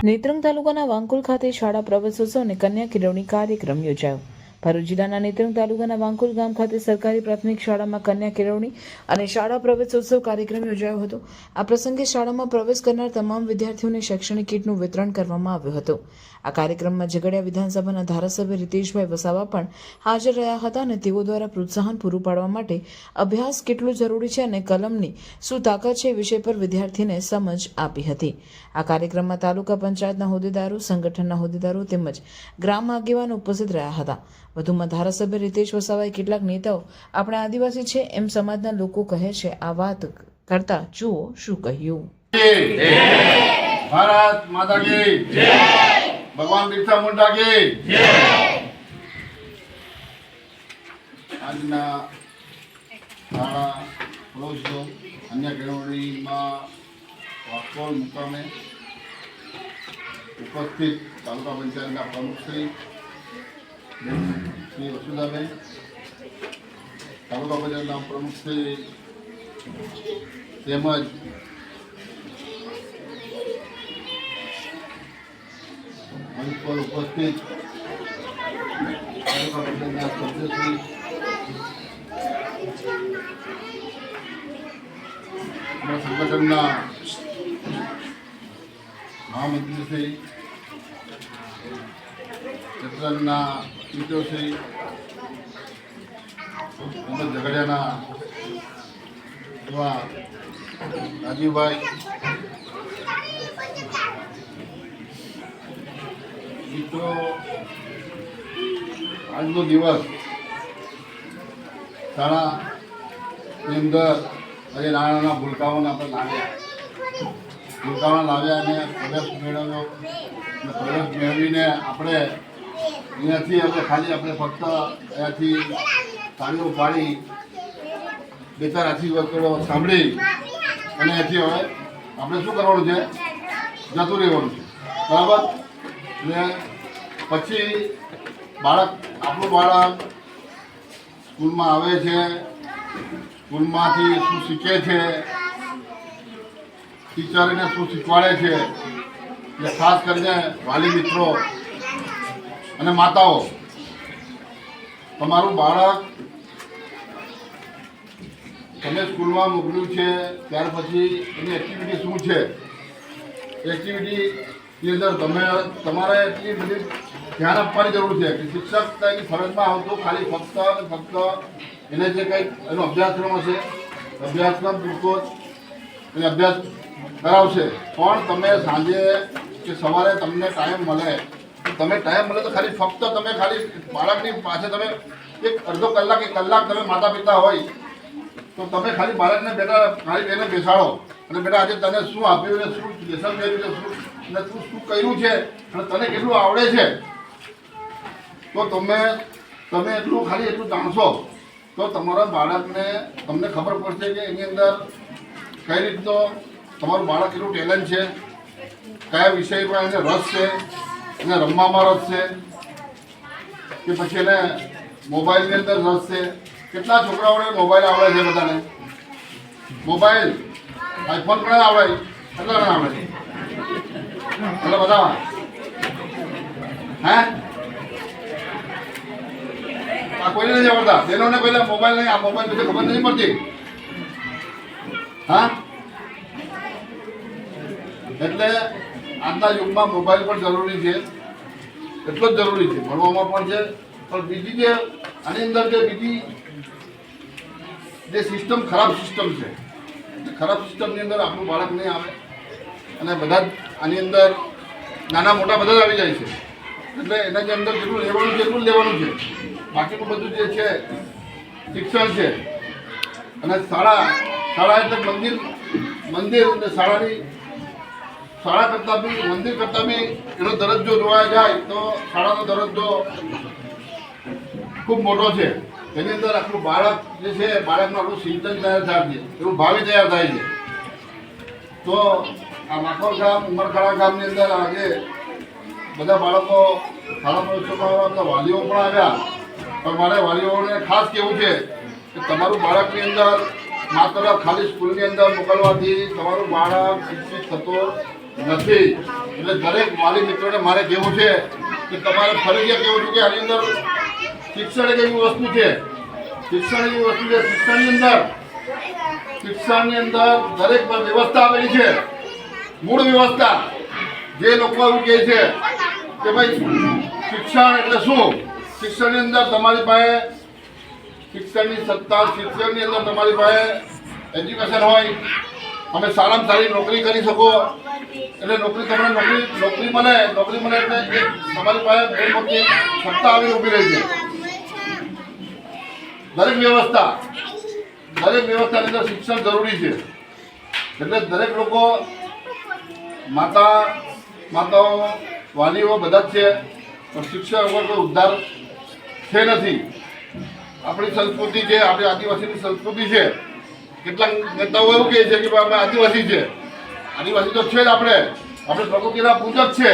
નેત્રંગ તાલુકાના વાંકુલ ખાતે શાળા પ્રવેશોત્સવ અને કન્યા કેળવણી કાર્યક્રમ યોજાયો। ભરૂચ જિલ્લાના નેત્રંગ તાલુકાના વાંકુલ ગામ ખાતે સરકારી પ્રાથમિક શાળામાં કન્યા કેળવણી અને શાળા પ્રવેશોત્સવ કાર્યક્રમ યોજાયો હતો। આ પ્રસંગે શાળામાં પ્રવેશ કરનાર તમામ વિદ્યાર્થીઓને શૈક્ષણિક કીટનું વિતરણ કરવામાં આવ્યું હતું। આ કાર્યક્રમમાં ઝઘડિયા વિધાનસભાના ધારાસભ્ય રીતેશભાઈ વસાવા પણ હાજર રહ્યા હતા અને તેઓ દ્વારા પ્રોત્સાહન પૂરું પાડવા માટે અભ્યાસ કેટલું જરૂરી છે અને કલમની શું તાકાત છે વિષય પર વિદ્યાર્થીને સમજ આપી હતી। આ કાર્યક્રમમાં તાલુકા પંચાયતના હોદ્દેદારો, સંગઠનના હોદ્દેદારો તેમજ ગ્રામ આગેવાનો ઉપસ્થિત રહ્યા હતા। વધુમાં ધારાસભ્ય રીતેશ વસાવાએ કેટલાક નેતાઓ આપણે આદિવાસી છે એમ સમાજના લોકો કહે છે આ વાત કરતા જુઓ શું કહ્યું। ભારત માતા કી જય, ભગવાન બિરસા મુંડા કી જય। આજના શાળા પ્રવેશોત્સવ કન્યા કેળવણીમાં વાંકોલ મુકામે ઉપસ્થિત તાલુકા પંચાયતના પ્રમુખ શ્રી વસુધાબેન, તાલુકા પંચાયતના પ્રમુખ શ્રી તેમજ મંચ પર ઉપસ્થિત તાલુકા પંચાયતના સભ્યશ્રી, સંગઠનના મહામંત્રીશ્રી, ક્ષેત્રના ટીચરશ્રી તેમજ ઝઘડિયાના એવા રાજીવભાઈ, મિત્રો, આજનો દિવસ શાળાની અંદર આજે નાના નાના ભૂલકાઓને આપણે લાવ્યા અને પ્રવેશ મેળવ્યો અને પ્રવેશ મેળવીને આપણે અહીંયાથી આપણે ખાલી આપણે ફક્ત અહીંયાથી તાળીઓ પાડી બે ચાર આશીર્વાદો સાંભળી અને અહીંયાથી હવે આપણે શું કરવાનું છે, જતું રહેવાનું છે, બરાબર। એટલે પછી આપણું બાળક સ્કૂલમાં આવે છે, સ્કૂલમાંથી શું શીખે છે, ટીચરને શું શીખવાડે છે, એટલે ખાસ કરીને વાલી મિત્રો અને માતાઓ, તમારું બાળક તમે સ્કૂલમાં મોકલ્યું છે ત્યાર પછી એની એક્ટિવિટી શું છે, એક્ટિવિટીની અંદર તમારે એટલી બધી ધ્યાન આપવાની જરૂર છે કે શિક્ષક એની ફરજમાં આવતું ખાલી ફક્ત એને જે કંઈક એનો અભ્યાસક્રમ હશે, અભ્યાસક્રમ પૂરતો એને અભ્યાસ કરાવશે, પણ તમે સાંજે કે સવારે તમને ટાઈમ મળે તો ખાલી ફક્ત તમે ખાલી બાળકની પાસે તમે એક અડધો કલાક એક કલાક તમે માતા પિતા હોય તો તમે ખાલી બાળકને ખાલી એને બેસાડો અને બેટા આજે તને શું આપ્યું ને શું લેસન કર્યું છે, શું કર્યું છે અને તને કેટલું આવડે છે, તો તમે ખાલી એટલું જાણશો તો તમારા બાળકને તમને ખબર પડશે કે એની અંદર કઈ રીતનો તમારું બાળક કેટલું ટેલેન્ટ છે, કયા વિષયમાં એને રસ છે, એને રમવામાં રસ છે કે પછી એને મોબાઈલની અંદર રસ છે। કેટલા છોકરાઓને મોબાઈલ આવડે છે, બધાને મોબાઈલ આઈફોન પણ આવડે, કેટલા આવડે છે એટલે બધા હે આ કોઈને નથી આવડતા, બહેનોને પહેલા મોબાઈલ નહીં, આ મોબાઈલ વિશે ખબર નથી પડતી, હા। એટલે આજના યુગમાં મોબાઈલ પણ જરૂરી છે, એટલો જ જરૂરી છે, ભણવામાં પણ છે, પણ બીજી જે આની અંદર જે બીજી જે સિસ્ટમ ખરાબ સિસ્ટમ છે, ખરાબ સિસ્ટમની અંદર આપણું બાળક નહીં આવે અને બધા જ આની અંદર નાના મોટા બધા જ આવી જાય છે, એટલે એના જે અંદર જેટલું લેવાનું છે એટલું લેવાનું છે, બાકીનું બધું જે છે શિક્ષણ છે। અને શાળા એટલે મંદિર અને શાળા કરતાં બી મંદિર કરતાં બી એનો દરજ્જો જોવા જાય તો શાળાનો દરજ્જો ખૂબ મોટો છે। એની અંદર આપણું બાળક જે છે બાળકનું આપણું સિંચન તૈયાર થાય છે, એવું ભાવિ તૈયાર થાય છે। તો આ વાંકોલ ગામ, ઉમરખાડા ગામની અંદર આજે બધા બાળકો શાળા પ્રવેશોત્સવમાં વાલીઓ પણ આવ્યા, પણ મારે વાલીઓને ખાસ કહેવું છે કે તમારું બાળકની અંદર માત્ર ખાલી સ્કૂલની અંદર મોકલવાથી તમારું બાળક શિક્ષિત થતો નથી। એટલે દરેક વાલી મિત્રોને મારે કહેવું છે કે તમારે ફરજિયાત કહેવું છું કે આની અંદર શિક્ષણ એક એવી વસ્તુ છે, શિક્ષણની અંદર દરેક વ્યવસ્થા આવેલી છે, મૂળ વ્યવસ્થા. જે લોકો એવું કહે છે કે ભાઈ શિક્ષણ એટલે શું, શિક્ષણની અંદર તમારી પાસે શિક્ષણની સત્તા, શિક્ષણની અંદર તમારી પાસે એજ્યુકેશન હોય, તમે સારામાં સારી નોકરી કરી શકો, એટલે તમને નોકરી મળે એટલે એક તમારી પાસે બહુ મોટી સત્તા આવી ઊભી રહી છે. દરેક વ્યવસ્થાની અંદર શિક્ષણ જરૂરી છે. એટલે દરેક લોકો માતાઓ વાલીઓ બધા જ છે, પણ શિક્ષણ વગર કોઈ ઉદ્ધાર છે નથી. આપણી સંસ્કૃતિ છે, આપણી આદિવાસીની સંસ્કૃતિ છે. કેટલાક નેતાઓ એવું કહે છે કે ભાઈ અમે આદિવાસી છે. આદિવાસી તો છે જ, આપણે પ્રકૃતિના પૂજક છે,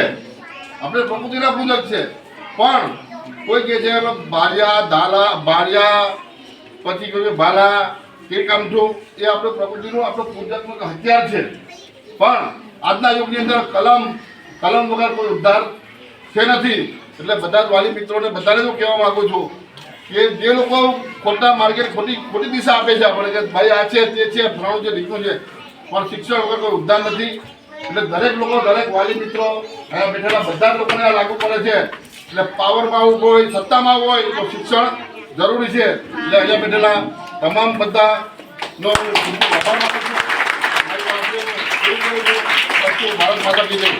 પણ કોઈ કહે છે બાળિયા પછી કહે ભાલા કે કામ છું, એ આપણે પ્રકૃતિનું પૂજકનું હથિયાર છે. પણ આજના યુગની અંદર કલમ વગર કોઈ ઉદ્ધાર છે નથી. એટલે બધા જ વાલી મિત્રોને બધાને હું કહેવા માંગુ છું કે જે લોકો ખોટા માર્ગે ખોટી દિશા આપે છે આપણે કે ભાઈ આ છે તે છે ફલાણું છે ઢીકણું છે, પણ શિક્ષણ વગર કોઈ ઉદ્ધાર નથી. એટલે દરેક વાલી મિત્રો અહીંયા બેઠેલા બધા જ લોકોને આ લાગુ પડે છે. એટલે પાવરમાં આવવું હોય, સત્તામાં આવવું હોય તો શિક્ષણ જરૂરી છે. એટલે અહીંયા બેઠેલા તમામ બધાનો આભાર માનું છું. ભારત માતા કી જય.